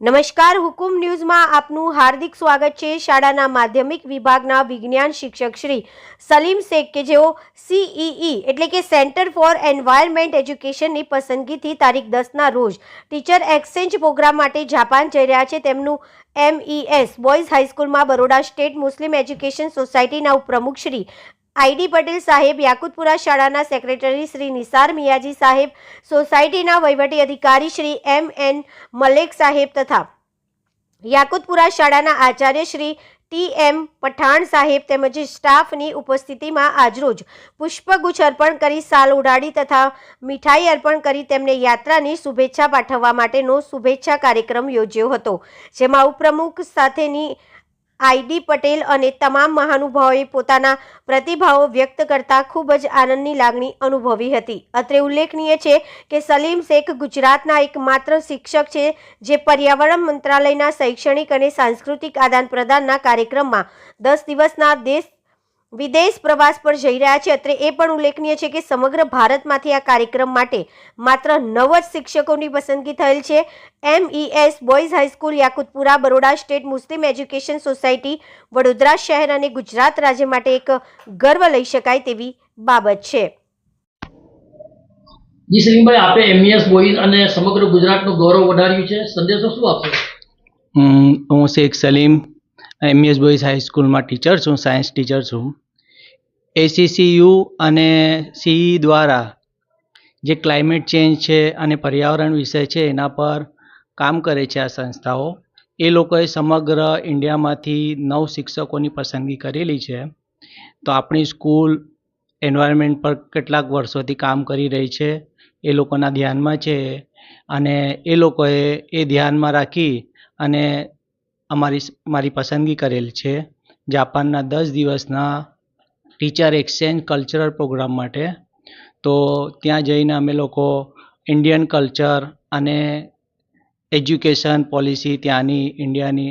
નમસ્કાર, હુકુમ ન્યૂઝમાં આપનું હાર્દિક સ્વાગત છે। શાળાના માધ્યમિક વિભાગના વિજ્ઞાન શિક્ષક શ્રી સલીમ શેખ કે જેઓ CEE એટલે કે સેન્ટર ફોર એન્વાયરમેન્ટ એજ્યુકેશનની પસંદગીથી તારીખ 10ના રોજ ટીચર એક્સચેન્જ પ્રોગ્રામ માટે જાપાન જઈ રહ્યા છે। તેમનું MES boys હાઈસ્કૂલમાં Baroda state Muslim education સોસાયટીના ઉપપ્રમુખ શ્રી ID પટેલ સાહેબ, યાકુતપુરા શાળાના સેક્રેટરી શ્રી નિસાર મિયાજી સાહેબ, સોસાયટીના વહીવટી અધિકારી શ્રી MN મલેક સાહેબ તથા યાકુતપુરા શાળાના આચાર્ય શ્રી TM પઠાણ સાહેબ તેમજ સ્ટાફની ઉપસ્થિતિમાં આજરોજ પુષ્પગુચ્છ અર્પણ કરી, સાલ ઉડાડી તથા મીઠાઈ અર્પણ કરી તેમને યાત્રાની શુભેચ્છા પાઠવવા માટેનો શુભેચ્છા કાર્યક્રમ યોજ્યો હતો, જેમાં ઉપપ્રમુખ સાથેની ID પટેલ અને તમામ મહાનુભાવોએ પોતાના પ્રતિભાવો વ્યક્ત કરતા ખૂબ જ આનંદની લાગણી અનુભવી હતી। અત્રે ઉલ્લેખનીય છે કે સલીમ શેખ ગુજરાતના એકમાત્ર શિક્ષક છે જે પર્યાવરણ મંત્રાલયના શૈક્ષણિક અને સાંસ્કૃતિક આદાન પ્રદાનના કાર્યક્રમમાં 10 દિવસના વિદેશ પ્રવાસ પર જઈ રહ્યા છે। અત્રે એ પણ ઉલ્લેખનીય છે કે સમગ્ર ભારતમાંથી આ કાર્યક્રમ માટે માત્ર 9 જ શિક્ષકોની પસંદગી થયેલ છે। MES boys high school Yakutpura Baroda state Muslim education society Vadodara શહેર અને ગુજરાત રાજ્ય માટે એક ગર્વ લઈ શકાય તેવી બાબત છે। જી સલીમભાઈ, આપે MES બોયઝ અને સમગ્ર ગુજરાતનું ગૌરવ વધાર્યું છે, સંદેશો શું આપશો? હું શેખ સલીમ MES બોયઝ હાઈસ્કૂલમાં ટીચર છું, સાયન્સ ટીચર છું। ACCU અને CE દ્વારા જે ક્લાઇમેટ ચેન્જ છે અને પર્યાવરણ વિષય છે એના પર કામ કરે છે આ સંસ્થાઓ। એ લોકોએ સમગ્ર ઇન્ડિયામાંથી 9 શિક્ષકોની પસંદગી કરેલી છે। તો આપણી સ્કૂલ એન્વાયરમેન્ટ પર કેટલાક વર્ષોથી કામ કરી રહી છે, એ લોકોના ધ્યાનમાં છે અને એ લોકોએ એ ધ્યાનમાં રાખી અને મારી પસંદગી કરેલ છે જાપાનના 10 દિવસના ટીચર એક્સચેન્જ કલ્ચરલ પ્રોગ્રામ માટે। તો ત્યાં જઈને અમે લોકો ઇન્ડિયન કલ્ચર અને એજ્યુકેશન પોલિસી ત્યાંની ઇન્ડિયાની